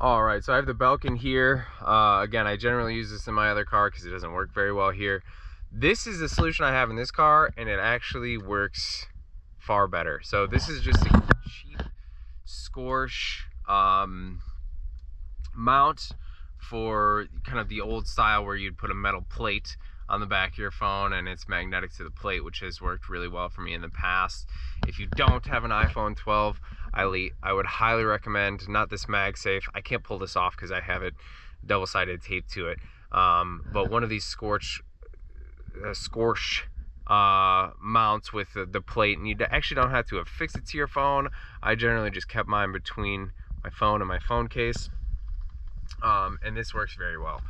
All right, so I have the Belkin here. Again, I generally use this in my other car because it doesn't work very well here. This is the solution I have in this car, and it actually works far better. So this is just a cheap Scosche mount for kind of the old style where you'd put a metal plate on the back of your phone and it's magnetic to the plate, which has worked really well for me in the past. If you don't have an iPhone 12, I would highly recommend, not this MagSafe, I can't pull this off because I have it double-sided taped to it, but one of these Scosche mounts with the plate, and you actually don't have to affix it to your phone. I generally just kept mine between my phone and my phone case. And this works very well.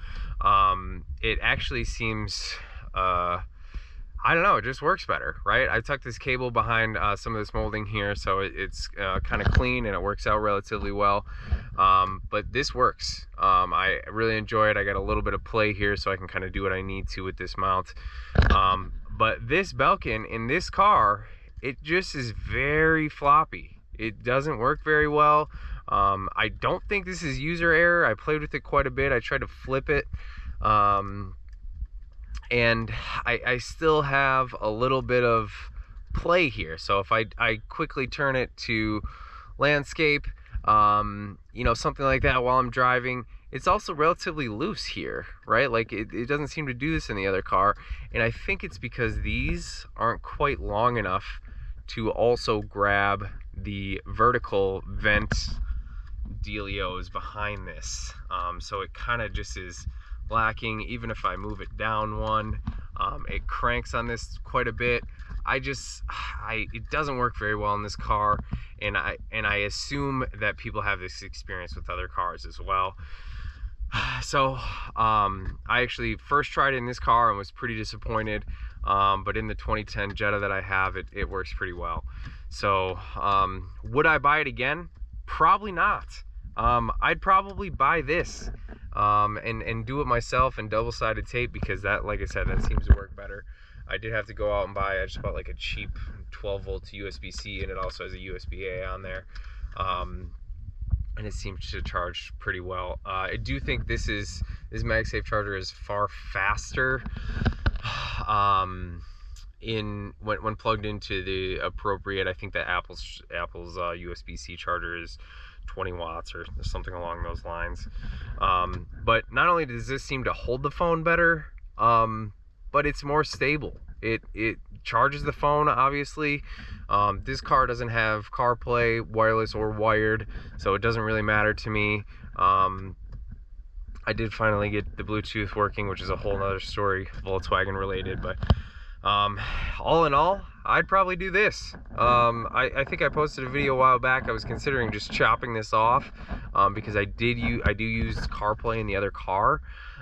It actually seems, I don't know, it just works better, right? I tucked this cable behind some of this molding here, so it's kind of clean and it works out relatively well. But this works. I really enjoy it. I got a little bit of play here so I can kind of do what I need to with this mount. But this Belkin in this car, it just is very floppy. It doesn't work very well. I don't think this is user error. I played with it quite a bit. I tried to flip it, and I still have a little bit of play here. So if I quickly turn it to landscape, you know, something like that while I'm driving, it's also relatively loose here, right? Like it doesn't seem to do this in the other car, and I think it's because these aren't quite long enough to also grab the vertical vent dealios behind this, so it kind of just is lacking. Even if I move it down one, it cranks on this quite a bit. It doesn't work very well in this car, and I assume that people have this experience with other cars as well. So I actually first tried it in this car and was pretty disappointed, but in the 2010 Jetta that I have, it works pretty well. So would I buy it again? Probably not. I'd probably buy this and do it myself in double-sided tape, because that, like I said, that seems to work better. I did have to go out and buy, I just bought like a cheap 12-volt USB-C, and it also has a USB-A on there, and it seems to charge pretty well. I do think this MagSafe charger is far faster when plugged into the appropriate, I think that Apple's USB-C charger is 20 watts or something along those lines. But not only does this seem to hold the phone better, but it's more stable. It charges the phone, obviously. This car doesn't have CarPlay, wireless or wired, so it doesn't really matter to me. I did finally get the Bluetooth working, which is a whole nother story, Volkswagen related, but all in all, I'd probably do this. I think I posted a video a while back. I was considering just chopping this off, because I do use CarPlay in the other car,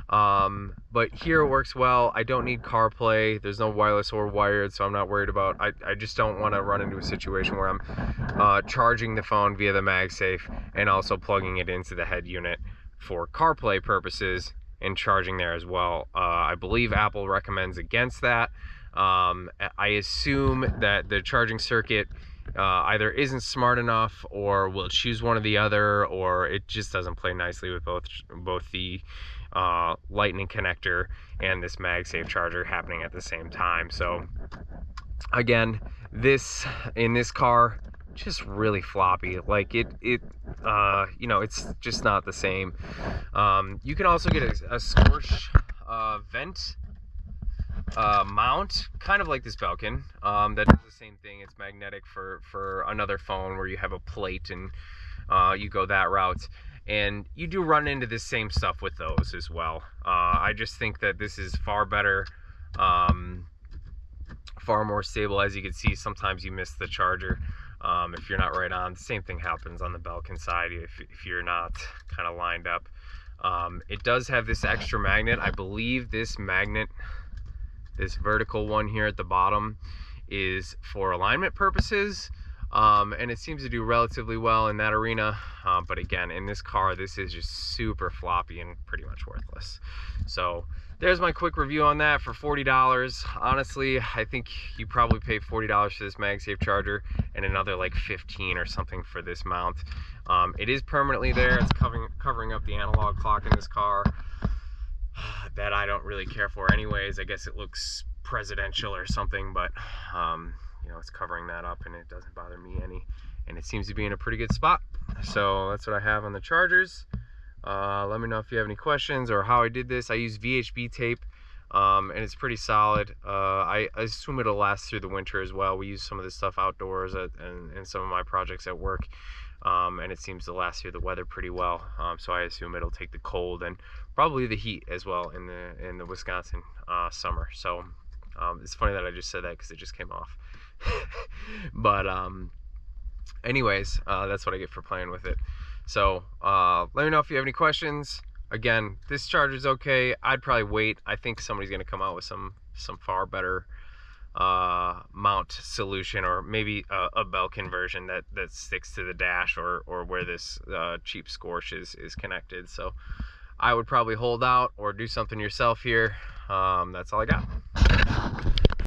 but here it works well. I don't need CarPlay. There's no wireless or wired, so I'm not worried about. I just don't want to run into a situation where I'm charging the phone via the MagSafe and also plugging it into the head unit for CarPlay purposes and charging there as well. I believe Apple recommends against that. I assume that the charging circuit either isn't smart enough, or will choose one or the other, or it just doesn't play nicely with both the lightning connector and this MagSafe charger happening at the same time. So again, in this car, just really floppy. Like you know, it's just not the same. You can also get a Scosche vent mount, kind of like this Belkin, that does the same thing. It's magnetic for another phone where you have a plate and you go that route, and you do run into this same stuff with those as well. I just think that this is far better, far more stable. As you can see, sometimes you miss the charger if you're not right on. The same thing happens on the Belkin side if you're not kind of lined up. It does have this extra magnet. I believe this magnet, this vertical one here at the bottom, is for alignment purposes. And it seems to do relatively well in that arena. But again, in this car, this is just super floppy and pretty much worthless. So there's my quick review on that for $40. Honestly, I think you probably pay $40 for this MagSafe charger and another like 15 or something for this mount. It is permanently there. It's covering up the analog clock in this car that I don't really care for anyways. I guess it looks presidential or something, but you know, it's covering that up and it doesn't bother me any, and it seems to be in a pretty good spot. So that's what I have on the chargers. Let me know if you have any questions or how I did this. I use VHB tape, and it's pretty solid. I assume it'll last through the winter as well. We use some of this stuff outdoors and some of my projects at work, and it seems to last through the weather pretty well. So I assume it'll take the cold and probably the heat as well in the Wisconsin summer. So it's funny that I just said that because it just came off. But anyways, that's what I get for playing with it. So let me know if you have any questions. Again, this charger's okay. I'd probably wait. I think somebody's going to come out with some far better mount solution, or maybe a Belkin version that sticks to the dash, or where this cheap Scosche is connected. So I would probably hold out or do something yourself here. That's all I got.